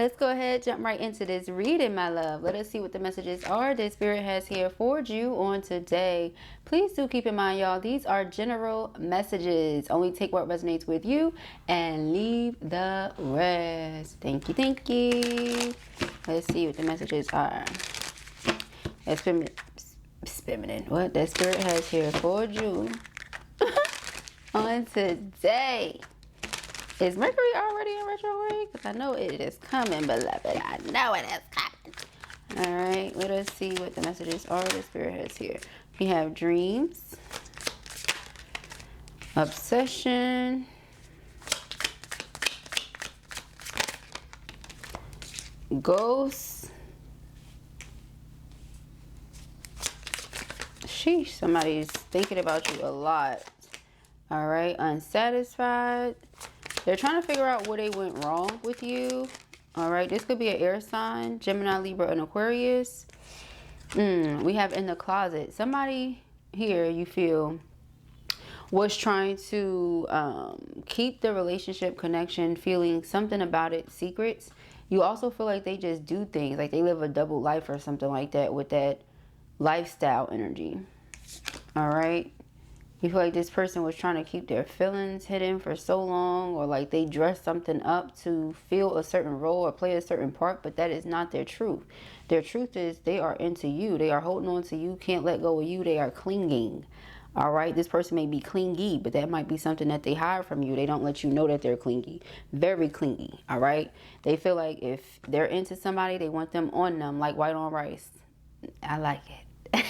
Let's go ahead, jump right into this reading, my love. Let us see what the messages are that Spirit has here for you on today. Please do keep in mind, y'all, these are general messages. Only take what resonates with you and leave the rest. Thank you, thank you. Let's see what the messages are. That's feminine. What that Spirit has here for you on today. Is Mercury already in retrograde? Because I know it is coming, beloved. I know it is coming. All right, let us see what the messages are the Spirit has here. We have dreams, obsession, ghosts. Sheesh, somebody's thinking about you a lot. All right, unsatisfied. They're trying to figure out where they went wrong with you. All right, this could be an air sign, Gemini, Libra, and Aquarius. We have in the closet. Somebody here you feel was trying to keep the relationship connection, feeling something about it secrets. You also feel like they just do things, like they live a double life or something like that with that lifestyle energy. All right. You feel like this person was trying to keep their feelings hidden for so long, or like they dressed something up to fill a certain role or play a certain part, but that is not their truth. Their truth is they are into you. They are holding on to you, can't let go of you. They are clinging. All right. This person may be clingy, but that might be something that they hide from you. They don't let you know that they're clingy. Very clingy. All right. They feel like if they're into somebody, they want them on them like white on rice. I like it.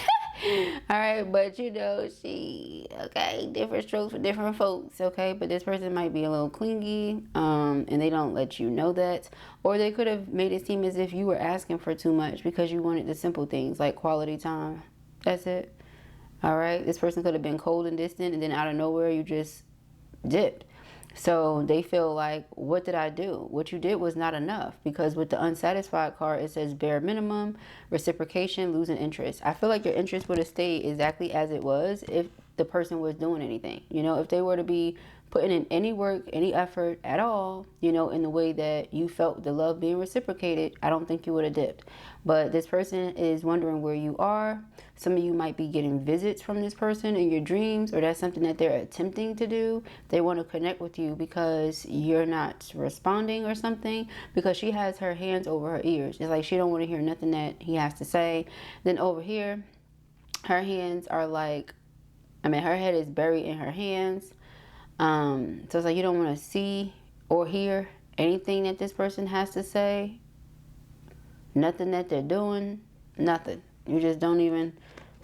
All right, but you know, okay, different strokes for different folks, okay? But this person might be a little clingy, and they don't let you know that. Or they could have made it seem as if you were asking for too much because you wanted the simple things like quality time. That's it. All right, this person could have been cold and distant, and then out of nowhere, you just dipped. So they feel like, what did I do? What you did was not enough, because with the unsatisfied card, it says bare minimum, reciprocation, losing interest. I feel like your interest would have stayed exactly as it was if the person was doing anything. You know, if they were to be putting in any work, any effort at all, you know, in the way that you felt the love being reciprocated, I don't think you would have dipped. But this person is wondering where you are. Some of you might be getting visits from this person in your dreams, or that's something that they're attempting to do. They want to connect with you because you're not responding or something, because she has her hands over her ears. It's like she don't want to hear nothing that he has to say. Then over here, her hands are like, her head is buried in her hands. So it's like you don't want to see or hear anything that this person has to say. Nothing that they're doing. Nothing. You just don't even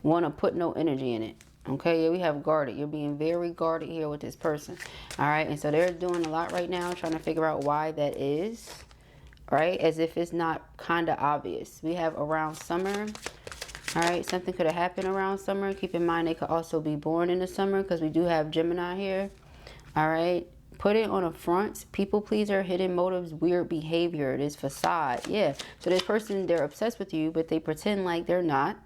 want to put no energy in it. Okay, yeah, we have guarded. You're being very guarded here with this person. All right, and so they're doing a lot right now, trying to figure out why that is. Right, as if it's not kind of obvious. We have around summer. All right, something could have happened around summer. Keep in mind they could also be born in the summer, because we do have Gemini here. All right, put it on a front. People pleaser, hidden motives, weird behavior. This facade. Yeah, so this person, they're obsessed with you, but they pretend like they're not.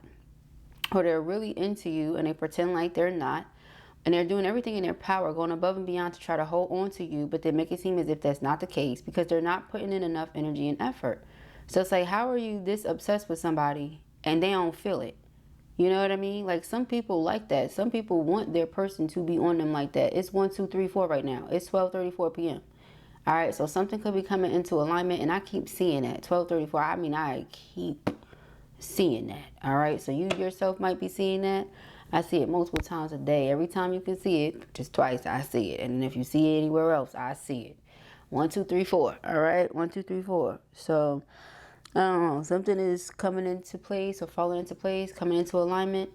Or they're really into you and they pretend like they're not. And they're doing everything in their power, going above and beyond to try to hold on to you, but they make it seem as if that's not the case, because they're not putting in enough energy and effort. So it's like, how are you this obsessed with somebody and they don't feel it? You know what I mean? Like, some people like that. Some people want their person to be on them like that. It's 1, 2, 3, 4 right now. It's 12:34 p.m. All right, so something could be coming into alignment, and I keep seeing that. 12:34. I keep seeing that. All right, so you yourself might be seeing that. I see it multiple times a day. Every time you can see it, just twice, I see it. And if you see it anywhere else, I see it. 1, 2, 3, 4. All right, 1, 2, 3, 4. So I don't know, something is coming into place or falling into place, coming into alignment.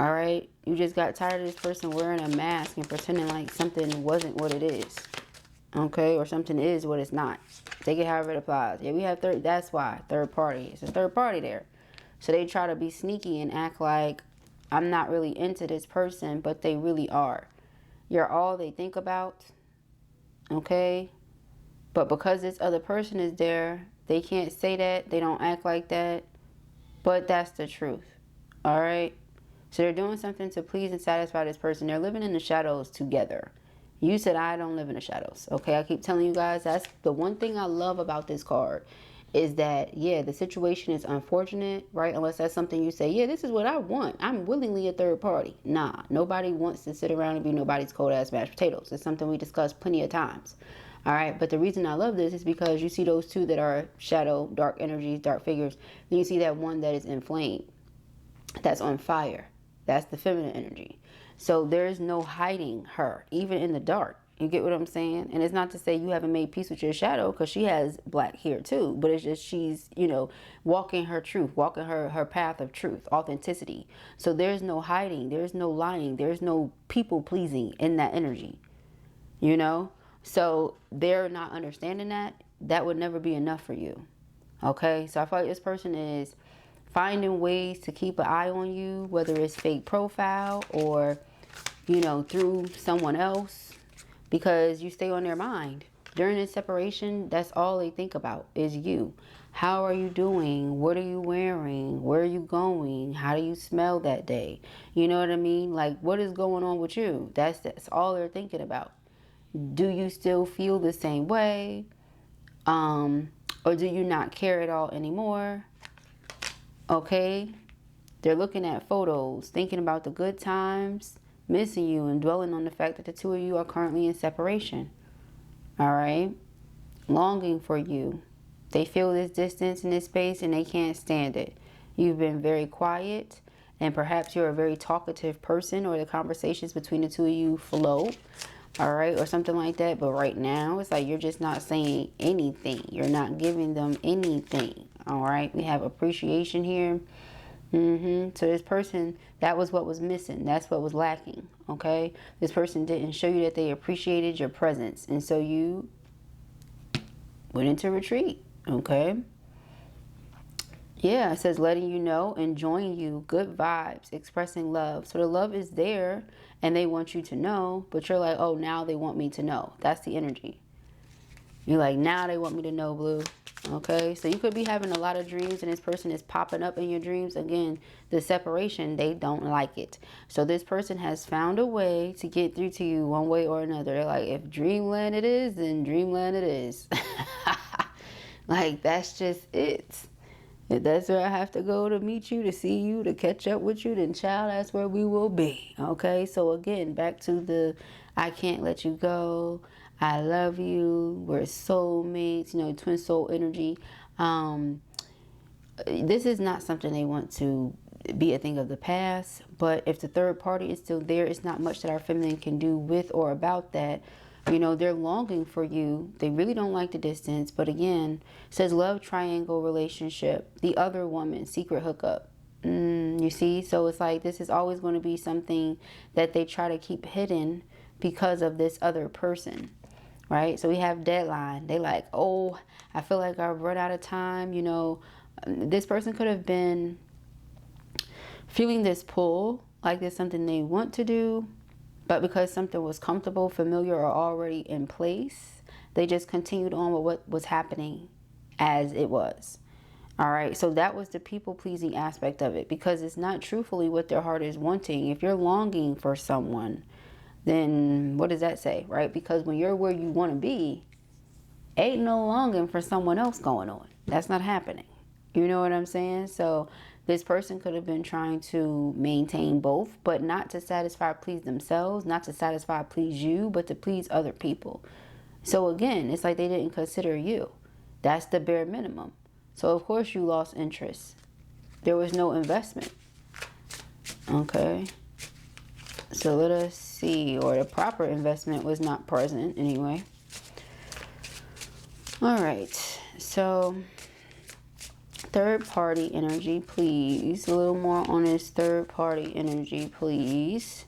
All right, you just got tired of this person wearing a mask and pretending like something wasn't what it is. Okay, or something is what it's not. Take it however it applies. Yeah, we have third. That's why third party. It's a third party there. So they try to be sneaky and act like I'm not really into this person, but they really are. You're all they think about. Okay, but because this other person is there, they can't say that. They don't act like that. But that's the truth. All right. So they're doing something to please and satisfy this person. They're living in the shadows together. You said I don't live in the shadows. Okay. I keep telling you guys, that's the one thing I love about this card, is that, yeah, the situation is unfortunate, right? Unless that's something you say, yeah, this is what I want. I'm willingly a third party. Nah, nobody wants to sit around and be nobody's cold ass mashed potatoes. It's something we discussed plenty of times. All right, but the reason I love this is because you see those two that are shadow, dark energies, dark figures. Then you see that one that is inflamed, that's on fire. That's the feminine energy. So there's no hiding her, even in the dark. You get what I'm saying? And it's not to say you haven't made peace with your shadow, because she has black here too. But it's just she's, you know, walking her truth, walking her path of truth, authenticity. So there's no hiding. There's no lying. There's no people pleasing in that energy, you know? So they're not understanding that. That would never be enough for you. Okay? So I feel like this person is finding ways to keep an eye on you, whether it's fake profile or, you know, through someone else, because you stay on their mind. During this separation, that's all they think about is you. How are you doing? What are you wearing? Where are you going? How do you smell that day? You know what I mean? Like, what is going on with you? That's all they're thinking about. Do you still feel the same way? Or do you not care at all anymore? Okay? They're looking at photos, thinking about the good times, missing you, and dwelling on the fact that the two of you are currently in separation. All right? Longing for you. They feel this distance and this space and they can't stand it. You've been very quiet, and perhaps you're a very talkative person, or the conversations between the two of you flow. All right? Or something like that. But right now, it's like you're just not saying anything. You're not giving them anything. All right? We have appreciation here. So this person, that was what was missing. That's what was lacking. Okay? This person didn't show you that they appreciated your presence. And so you went into retreat. Okay? Yeah, it says letting you know, enjoying you, good vibes, expressing love. So the love is there and they want you to know, but you're like, oh, now they want me to know. That's the energy. You're like, now they want me to know, Blue. Okay, so you could be having a lot of dreams and this person is popping up in your dreams. Again, the separation, they don't like it. So this person has found a way to get through to you one way or another. They're like, if dreamland it is, then dreamland it is. Like, that's just it. If that's where I have to go to meet you, to see you, to catch up with you, then child, that's where we will be. Okay, so again, back to the I can't let you go. I love you. We're soulmates, you know, twin soul energy. This is not something they want to be a thing of the past, but if the third party is still there, it's not much that our feminine can do with or about that. You know, they're longing for you. They really don't like the distance. But again, it says love triangle relationship. The other woman, secret hookup. You see? So it's like this is always going to be something that they try to keep hidden because of this other person. Right? So we have deadline. They like, oh, I feel like I've run out of time. You know, this person could have been feeling this pull, like there's something they want to do. But because something was comfortable, familiar, or already in place, they just continued on with what was happening as it was. All right, so that was the people-pleasing aspect of it, because it's not truthfully what their heart is wanting. If you're longing for someone, then what does that say, right? Because when you're where you want to be, ain't no longing for someone else going on. That's not happening. You know what I'm saying? So this person could have been trying to maintain both, but not to satisfy, please themselves, not to satisfy, please you, but to please other people. So again, it's like they didn't consider you. That's the bare minimum. So of course you lost interest. There was no investment. Okay. So let us see, or the proper investment was not present anyway. All right. So third party energy, please. A little more on this third party energy, please.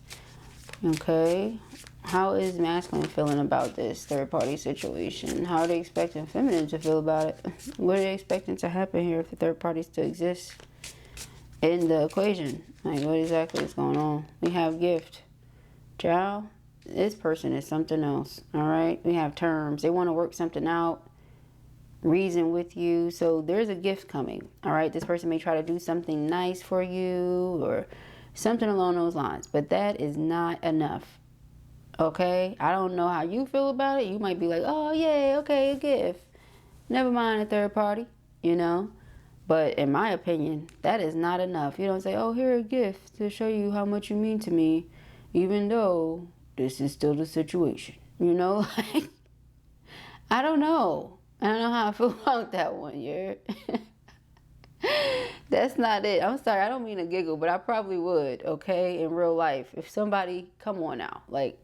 Okay. How is masculine feeling about this third party situation? How are they expecting feminine to feel about it? What are they expecting to happen here if the third party still exists in the equation? Like, what exactly is going on? We have gift. Child, this person is something else. All right. We have terms. They want to work something out. Reason with you. So there's a gift coming. All right. This person may try to do something nice for you or something along those lines, but that is not enough. Okay. I don't know how you feel about it. You might be like, oh yeah, okay, a gift. Never mind a third party. you know? But in my opinion, that is not enough. You don't say, oh, here a gift to show you how much you mean to me, even though this is still the situation. You know, like, I don't know. I don't know how I feel about that one. That's not it. I'm sorry. I don't mean to giggle, but I probably would, okay, in real life. If somebody, come on now, like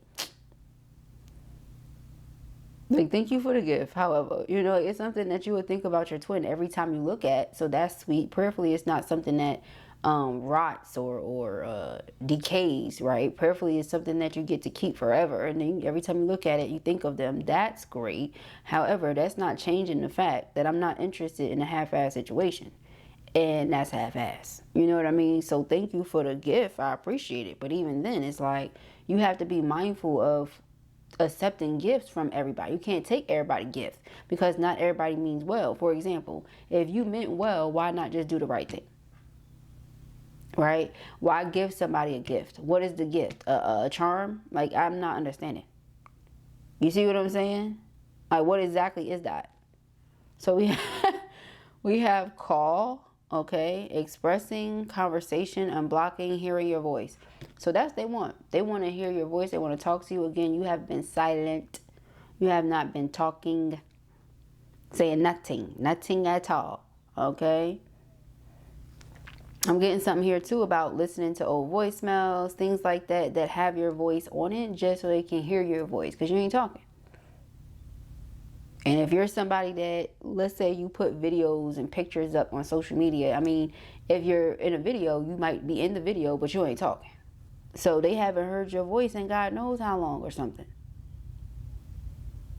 thank you for the gift. However, you know, it's something that you would think about your twin every time you look at. So that's sweet. Prayerfully, it's not something that rots or decays, right? Prayerfully is something that you get to keep forever. And then every time you look at it, you think of them. That's great. However, that's not changing the fact that I'm not interested in a half-ass situation. And that's half-ass. You know what I mean? So thank you for the gift. I appreciate it. But even then, it's like you have to be mindful of accepting gifts from everybody. You can't take everybody gifts because not everybody means well. For example, if you meant well, why not just do the right thing? Right? Why give somebody a gift? What is the gift? A charm? Like, I'm not understanding. You see what I'm saying? Like, what exactly is that? So we have call, okay, expressing, conversation, unblocking, hearing your voice. So that's what they want. They want to hear your voice. They want to talk to you. Again, you have been silent. You have not been talking, saying nothing at all, okay? I'm getting something here too about listening to old voicemails, things like that, that have your voice on it just so they can hear your voice because you ain't talking. And if you're somebody that, let's say you put videos and pictures up on social media, I mean, if you're in a video, you might be in the video, but you ain't talking. So they haven't heard your voice in God knows how long or something.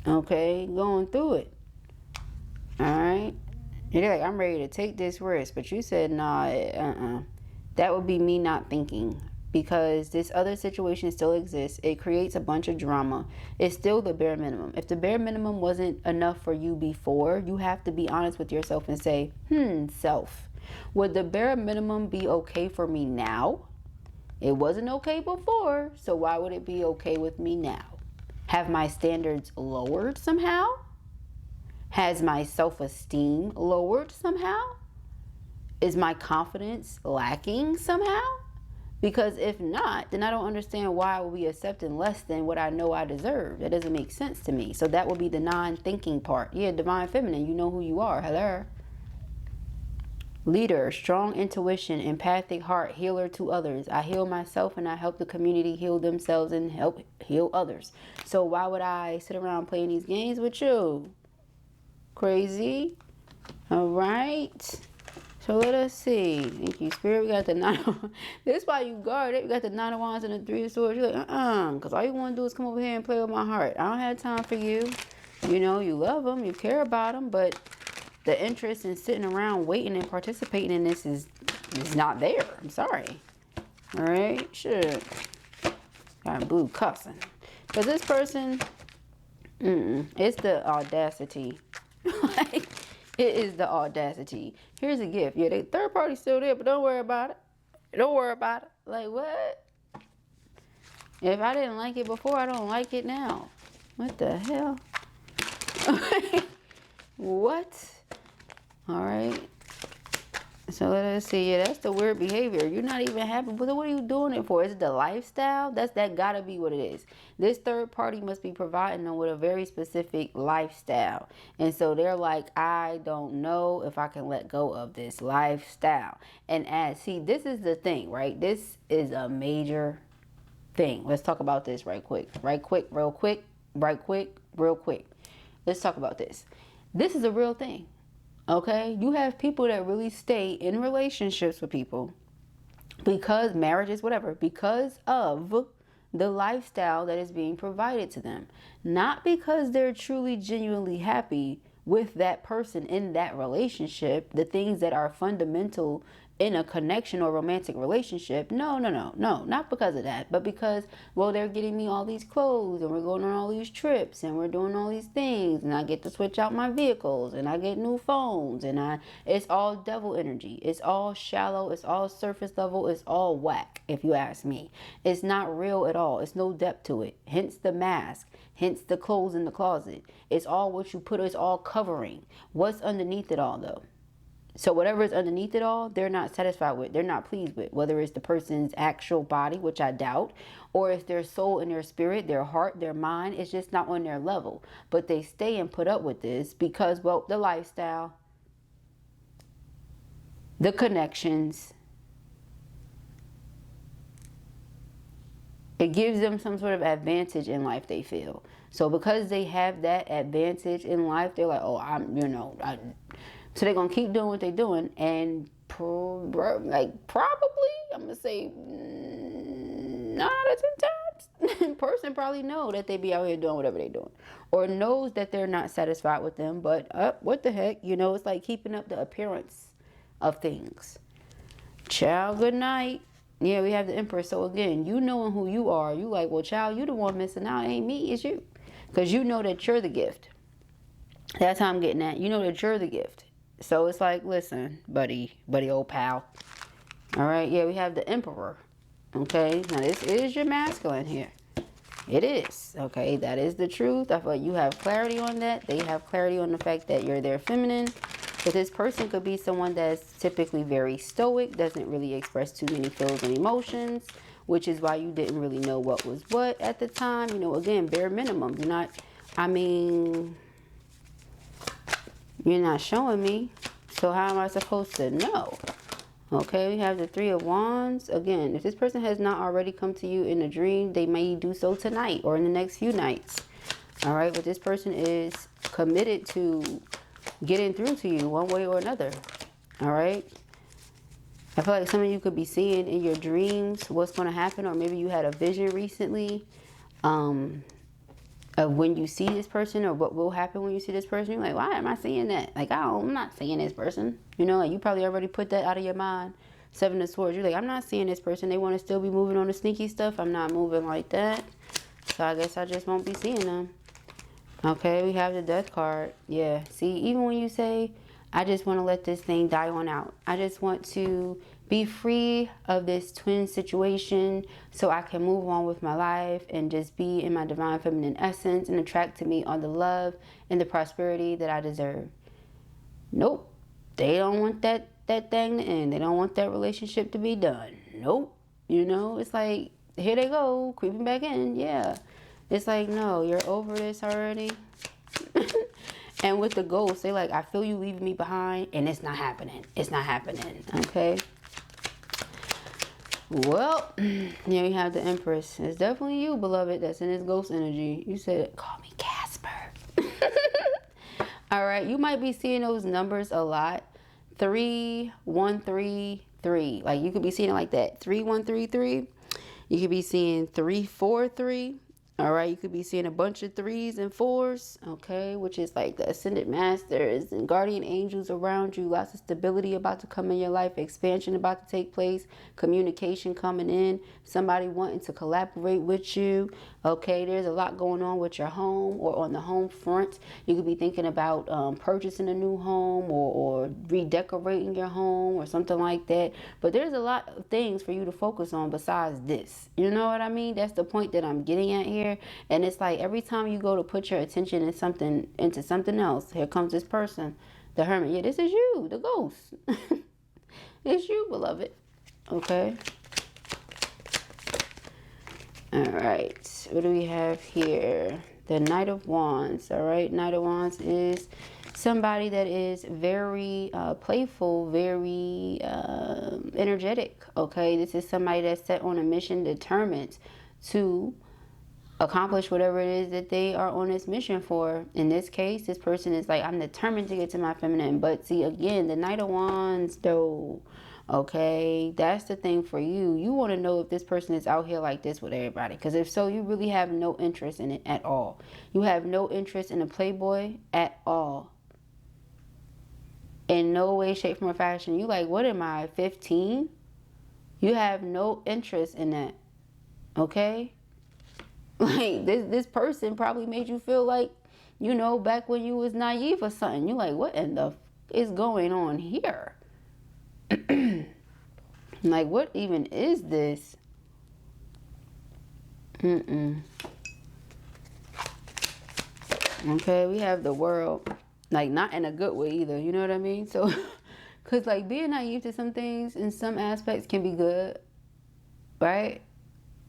Okay, going through it. All right. And they're like, I'm ready to take this risk. But you said, nah, That would be me not thinking. Because this other situation still exists. It creates a bunch of drama. It's still the bare minimum. If the bare minimum wasn't enough for you before, you have to be honest with yourself and say, self, would the bare minimum be okay for me now? It wasn't okay before, so why would it be okay with me now? Have my standards lowered somehow? Has my self-esteem lowered somehow? Is my confidence lacking somehow? Because if not, then I don't understand why I will be accepting less than what I know I deserve. That doesn't make sense to me. So that would be the non-thinking part. Yeah, divine feminine, you know who you are. Hello. Leader, strong intuition, empathic heart, healer to others. I heal myself and I help the community heal themselves and help heal others. So why would I sit around playing these games with you? Crazy. All right. So let us see. Thank you, Spirit. We got the 9 of Wands. This is why you guard it. We got the 9 of Wands and the 3 of Swords. You're like, because all you want to do is come over here and play with my heart. I don't have time for you. You know, you love them. You care about them. But the interest in sitting around waiting and participating in this is not there. I'm sorry. All right? Shit. Got blue cussing. Because this person, it's the audacity. Like, it is the audacity. Here's a gift. Yeah, the third party's still there, but don't worry about it. Don't worry about it. Like, what? If I didn't like it before, I don't like it now. What the hell? What? All right. So let us see. Yeah, that's the weird behavior. You're not even happy. But what are you doing it for? Is it the lifestyle? That gotta be what it is. This third party must be providing them with a very specific lifestyle. And so they're like, I don't know if I can let go of this lifestyle. And see, this is the thing, right? This is a major thing. Let's talk about this right quick. Real quick. Let's talk about this. This is a real thing. Okay, you have people that really stay in relationships with people because marriages, whatever, because of the lifestyle that is being provided to them. Not because they're truly, genuinely happy with that person in that relationship, the things that are fundamental in a connection or romantic relationship. No, not because of that, but because, well, they're getting me all these clothes and we're going on all these trips and we're doing all these things and I get to switch out my vehicles and I get new phones and it's all devil energy. It's all shallow. It's all surface level. It's all whack, if you ask me. It's not real at all. It's no depth to it. Hence the mask. Hence the clothes in the closet. It's all what you put. It's all covering. What's underneath it all, though? So whatever is underneath it all, they're not satisfied with, they're not pleased with, whether it's the person's actual body, which I doubt, or it's their soul and their spirit, their heart, their mind. It's just not on their level. But they stay and put up with this because, well, the lifestyle, the connections, it gives them some sort of advantage in life, they feel. So because they have that advantage in life, they're like, oh, so they're going to keep doing what they're doing. And probably, I'm going to say 9 out of 10 times, person probably know that they be out here doing whatever they're doing. Or knows that they're not satisfied with them. But what the heck? You know, it's like keeping up the appearance of things. Child, good night. Yeah, we have the Empress. So again, you knowing who you are, you like, well, child, you the one missing out. It ain't me, it's you. Because you know that you're the gift. That's how I'm getting at. You know that you're the gift. So it's like, listen, buddy, old pal. All right, yeah, we have the Emperor. Okay, now this is your masculine here. It is. Okay, that is the truth. I feel like you have clarity on that. They have clarity on the fact that you're their feminine. But this person could be someone that's typically very stoic, doesn't really express too many feelings and emotions, which is why you didn't really know what was what at the time. You know, again, bare minimum. You're not showing me. So how am I supposed to know? Okay, we have the Three of Wands. Again, if this person has not already come to you in a dream, they may do so tonight or in the next few nights. All right, but this person is committed to getting through to you one way or another. All right, I feel like some of you could be seeing in your dreams what's going to happen, or maybe you had a vision recently of when you see this person or what will happen when you see this person. You're like, why am I seeing that? Like, I'm not seeing this person. You know, like you probably already put that out of your mind. Seven of Swords. You're like, I'm not seeing this person. They want to still be moving on the sneaky stuff. I'm not moving like that. So I guess I just won't be seeing them. Okay, we have the Death card. Yeah, see, even when you say, I just want to let this thing die on out. I just want to be free of this twin situation so I can move on with my life and just be in my divine feminine essence and attract to me all the love and the prosperity that I deserve. Nope. They don't want that thing to end. They don't want that relationship to be done. Nope. You know, it's like, here they go, creeping back in. Yeah. It's like, no, you're over this already. And with the ghost, they like, I feel you leaving me behind, and it's not happening. It's not happening. Okay. Well, here you have the Empress. It's definitely you, beloved, that's in this ghost energy. You said, call me Casper. All right. You might be seeing those numbers a lot. 3133. Like you could be seeing it like that. 3133. You could be seeing 343. All right, you could be seeing a bunch of 3s and 4s, okay, which is like the Ascended Masters and Guardian Angels around you. Lots of stability about to come in your life, expansion about to take place, communication coming in, somebody wanting to collaborate with you, okay. There's a lot going on with your home or on the home front. You could be thinking about purchasing a new home or redecorating your home or something like that. But there's a lot of things for you to focus on besides this. You know what I mean? That's the point that I'm getting at here. And it's like every time you go to put your attention into something else, here comes this person, the Hermit. Yeah, this is you, the ghost. It's you, beloved. Okay. All right. What do we have here? The Knight of Wands. All right. Knight of Wands is somebody that is very playful, very energetic. Okay. This is somebody that's set on a mission, determined to accomplish whatever it is that they are on this mission for. In this case, this person is like, I'm determined to get to my feminine. But see, again, the Knight of Wands, though, okay, that's the thing for you. You want to know if this person is out here like this with everybody. Because if so, you really have no interest in it at all. You have no interest in a playboy at all. In no way, shape, form, or fashion. You like, what am I, 15? You have no interest in that. Okay? Like, this person probably made you feel like, you know, back when you was naive or something. You're like, what in the is going on here? Like, what even is this? Okay, we have the World. Like, not in a good way either. You know what I mean? So, Because, like, being naive to some things in some aspects can be good, right?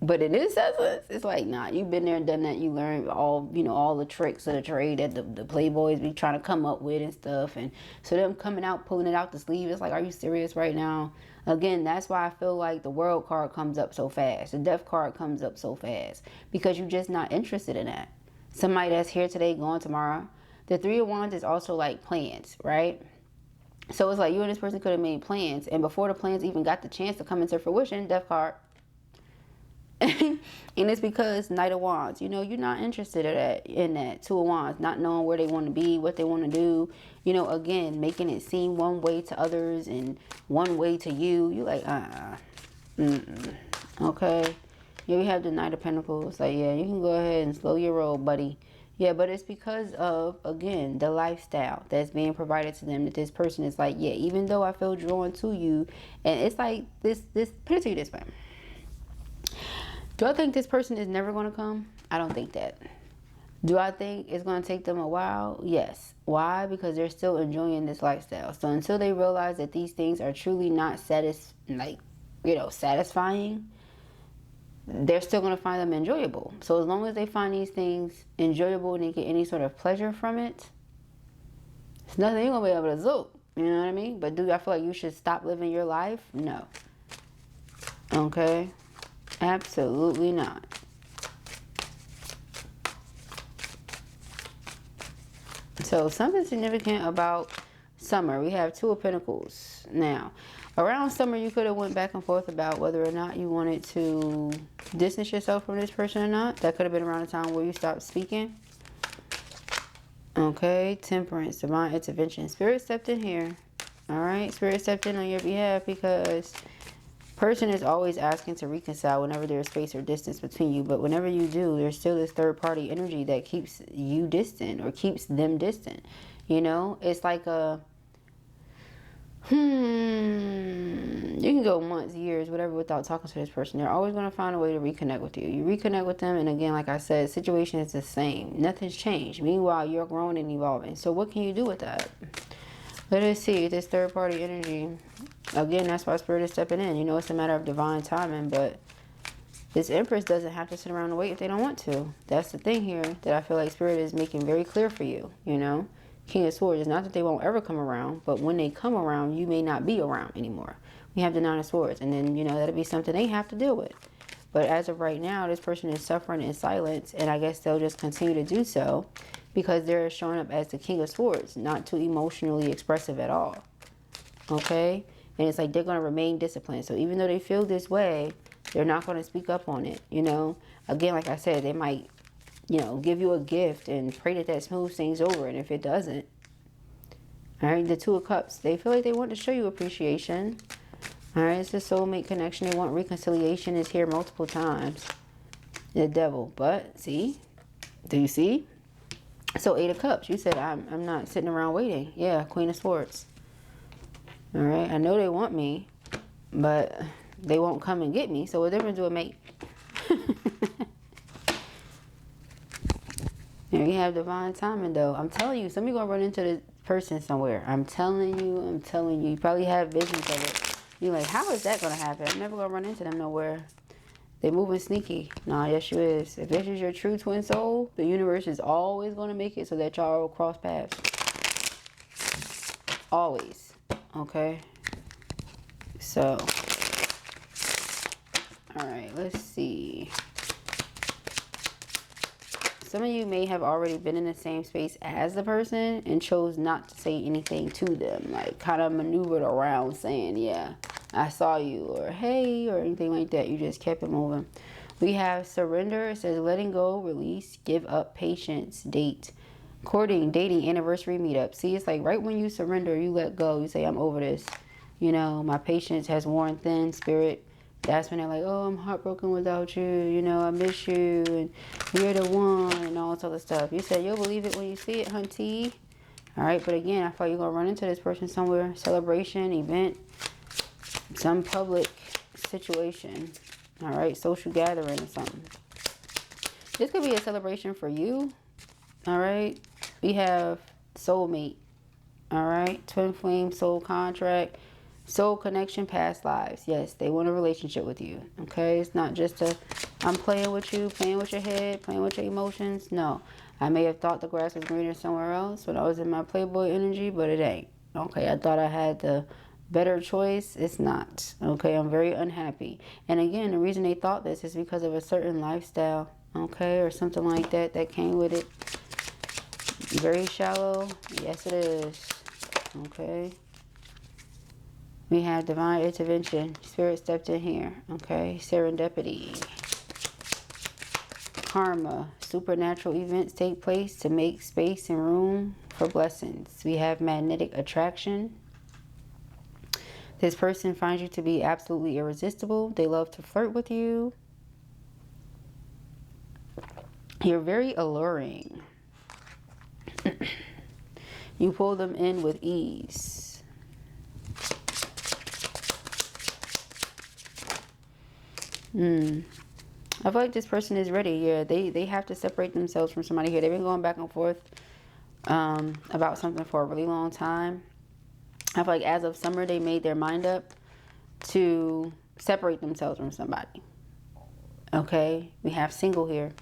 But in this essence, it's like, nah, you've been there and done that. You learned all, you know, all the tricks of the trade that the playboys be trying to come up with and stuff. And so them coming out, pulling it out the sleeve, it's like, are you serious right now? Again, that's why I feel like the world card comes up so fast. The death card comes up so fast. Because you're just not interested in that. Somebody that's here today, gone tomorrow. The Three of Wands is also like plans, right? So it's like you and this person could have made plans, and before the plans even got the chance to come into fruition, death card. And it's because Knight of Wands, you know, you're not interested in that. Two of Wands, not knowing where they want to be, what they want to do. You know, again, making it seem one way to others and one way to you. You like, okay. Yeah, we have the Knight of Pentacles. Like, yeah, you can go ahead and slow your roll, buddy. Yeah, but it's because of, again, the lifestyle that's being provided to them, that this person is like, yeah, even though I feel drawn to you, and it's like this, put it to you this way. Do I think this person is never going to come? I don't think that. Do I think it's going to take them a while? Yes. Why? Because they're still enjoying this lifestyle. So until they realize that these things are truly not satisfying, they're still going to find them enjoyable. So as long as they find these things enjoyable and they get any sort of pleasure from it, it's nothing you're going to be able to do. You know what I mean? But do I feel like you should stop living your life? No. Okay? Absolutely not. So something significant about summer. We have Two of Pentacles. Now, around summer, you could have went back and forth about whether or not you wanted to distance yourself from this person or not. That could have been around the time where you stopped speaking. Okay, Temperance, divine intervention. Spirit stepped in here. All right, Spirit stepped in on your behalf because person is always asking to reconcile whenever there's space or distance between you. But whenever you do, there's still this third-party energy that keeps you distant or keeps them distant. You know, it's like a... you can go months, years, whatever, without talking to this person. They're always going to find a way to reconnect with you. You reconnect with them, and again, like I said, situation is the same. Nothing's changed. Meanwhile, you're growing and evolving. So what can you do with that? Let us see. This third-party energy. Again, that's why Spirit is stepping in. You know, it's a matter of divine timing, but this Empress doesn't have to sit around and wait if they don't want to. That's the thing here that I feel like Spirit is making very clear for you, you know. King of Swords, it's not that they won't ever come around, but when they come around, you may not be around anymore. We have the Nine of Swords, and then, you know, that'll be something they have to deal with. But as of right now, this person is suffering in silence, and I guess they'll just continue to do so because they're showing up as the King of Swords, not too emotionally expressive at all. Okay? And it's like they're going to remain disciplined. So even though they feel this way, they're not going to speak up on it, you know? Again, like I said, they might, you know, give you a gift and pray that that smooths things over. And if it doesn't, all right, the Two of Cups, they feel like they want to show you appreciation. All right, it's a soulmate connection. They want reconciliation. Is here multiple times. The Devil. But, see? Do you see? So, Eight of Cups. You said, I'm not sitting around waiting. Yeah, Queen of Swords. All right, I know they want me, but they won't come and get me. So what difference do it make? There you have divine timing, though. I'm telling you, somebody's going to run into this person somewhere. I'm telling you. You probably have visions of it. You're like, how is that going to happen? I'm never going to run into them nowhere. They're moving sneaky. Nah, yes, you is. If this is your true twin soul, the universe is always going to make it so that y'all will cross paths. Always. Okay, so, all right, let's see. Some of you may have already been in the same space as the person and chose not to say anything to them, like kind of maneuvered around saying, yeah, I saw you, or hey, or anything like that. You just kept it moving. We have surrender. It says letting go, release, give up, patience, date. Courting, dating, anniversary, meetup. See, it's like right when you surrender, you let go. You say, I'm over this. You know, my patience has worn thin, Spirit. That's when they're like, oh, I'm heartbroken without you. You know, I miss you. And you're the one. And all this other stuff. You said, you'll believe it when you see it, hunty. All right. But again, I thought you're going to run into this person somewhere. Celebration, event, some public situation. All right. Social gathering or something. This could be a celebration for you. All right. We have soulmate. All right. Twin flame, soul contract, soul connection, past lives. Yes, they want a relationship with you. Okay. It's not just a, I'm playing with you, playing with your head, playing with your emotions. No. I may have thought the grass was greener somewhere else when I was in my playboy energy, but it ain't. Okay. I thought I had the better choice. It's not. Okay. I'm very unhappy. And again, the reason they thought this is because of a certain lifestyle. Okay. Or something like that that came with it. Very shallow. Yes, it is. Okay. We have divine intervention. Spirit stepped in here. Okay. Serendipity. Karma. Supernatural events take place to make space and room for blessings. We have magnetic attraction. This person finds you to be absolutely irresistible. They love to flirt with you. You're very alluring. You pull them in with ease. I feel like this person is ready. Yeah, they have to separate themselves from somebody here. They've been going back and forth about something for a really long time. I feel like as of summer, they made their mind up to separate themselves from somebody. Okay, we have single here.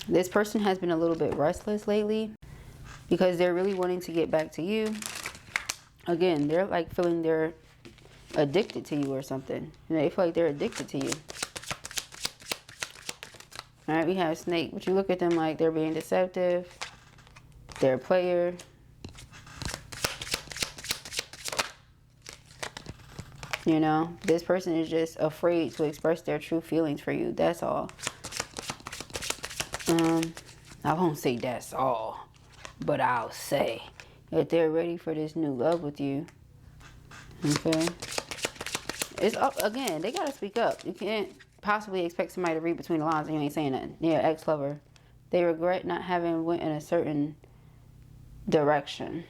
This person has been a little bit restless lately because they're really wanting to get back to you. Again, they're like feeling they're addicted to you or something. You know, they feel like they're addicted to you. All right, we have snake, but you look at them like they're being deceptive. They're a player. You know, this person is just afraid to express their true feelings for you. That's all. I won't say that's all, but I'll say that they're ready for this new love with you. Okay. It's up again. They gotta speak up. You can't possibly expect somebody to read between the lines and you ain't saying nothing. Yeah, ex-lover. They regret not having went in a certain direction.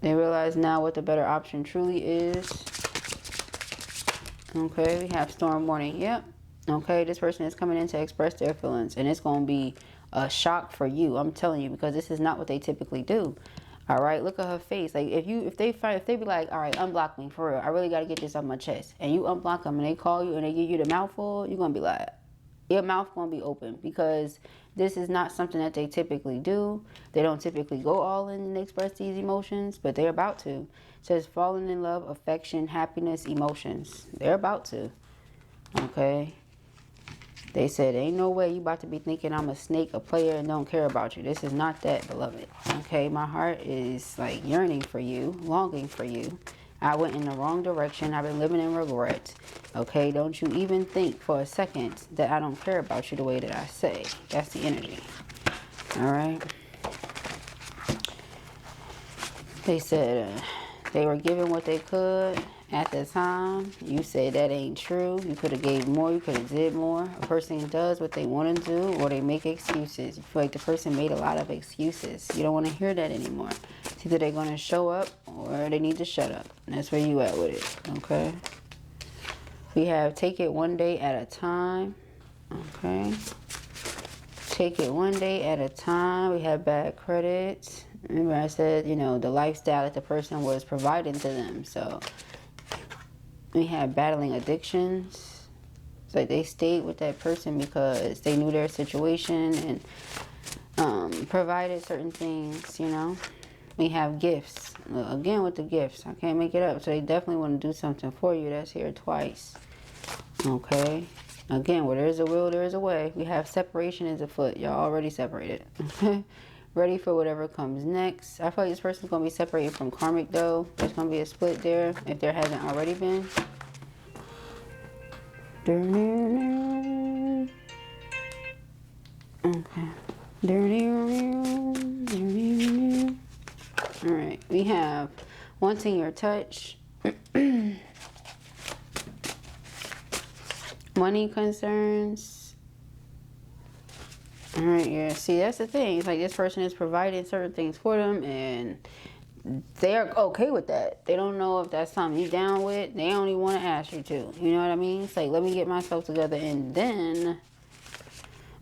They realize now what the better option truly is. Okay, we have storm warning. Yep. Okay, this person is coming in to express their feelings, and it's going to be a shock for you. I'm telling you, because this is not what they typically do. All right, look at her face. Like if they be like, all right, unblock me for real. I really got to get this off my chest. And you unblock them, and they call you, and they give you the mouthful. You're going to be like, your mouth going to be open, because this is not something that they typically do. They don't typically go all in and express these emotions, but they're about to. It says falling in love, affection, happiness, emotions. They're about to. Okay. They said, ain't no way you about to be thinking I'm a snake, a player, and don't care about you. This is not that, beloved. Okay, my heart is like yearning for you, longing for you. I went in the wrong direction. I've been living in regret. Okay, don't you even think for a second that I don't care about you the way that I say. That's the energy. All right. They said they were giving what they could at the time. You said that ain't true. You could have gave more. You could have did more. A person does what they want to do, or they make excuses. You feel like the person made a lot of excuses. You don't want to hear that anymore. It's either they're going to show up or they need to shut up. And that's where you at with it. Okay. We have take it one day at a time. Okay. Take it one day at a time. We have bad credit. Remember I said, you know, the lifestyle that the person was providing to them. So we have battling addictions. It's like they stayed with that person because they knew their situation and provided certain things, you know. We have gifts. Again with the gifts. I can't make it up. So they definitely want to do something for you. That's here twice. Okay. Again, where there's a will, there's a way. We have separation is afoot. Y'all already separated. Okay. Ready for whatever comes next. I feel like this person's going to be separated from karmic, though. There's going to be a split there, if there hasn't already been. Okay. Alright, we have wanting your touch. Money concerns. Alright, yeah. See, that's the thing. It's like this person is providing certain things for them, and they're okay with that. They don't know if that's something you down with. They only want to ask you to. You know what I mean? It's like, let me get myself together, and then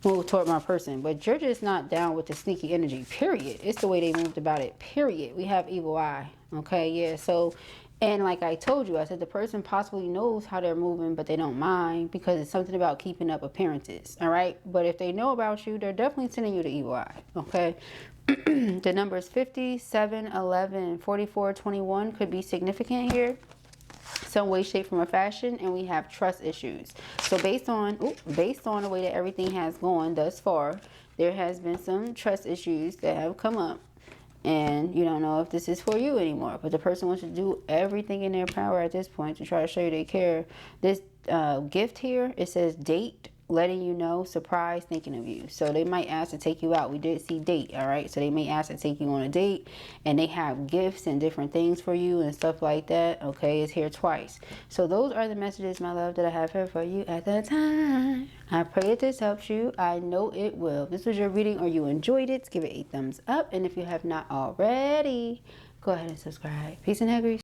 move toward my person, but you're just not down with the sneaky energy, period. It's the way they moved about it, period. We have evil eye, okay? Yeah, so, and like I told you, I said the person possibly knows how they're moving, but they don't mind because it's something about keeping up appearances, all right? But if they know about you, they're definitely sending you the evil eye, okay? The numbers 50, 7, 11, 44, 21 could be significant here. Some way, shape, form, or fashion, and we have trust issues. So based on the way that everything has gone thus far, there has been some trust issues that have come up, and you don't know if this is for you anymore. But the person wants to do everything in their power at this point to try to show you they care. This gift here, it says date, letting you know, surprise, thinking of you. So they might ask to take you out. We did see date, all right? So they may ask to take you on a date, and they have gifts and different things for you and stuff like that, okay? It's here twice. So those are the messages, my love, that I have here for you at that time. I pray that this helps you. I know it will. If this was your reading or you enjoyed it, give it a thumbs up. And if you have not already, go ahead and subscribe. Peace and hair, grease.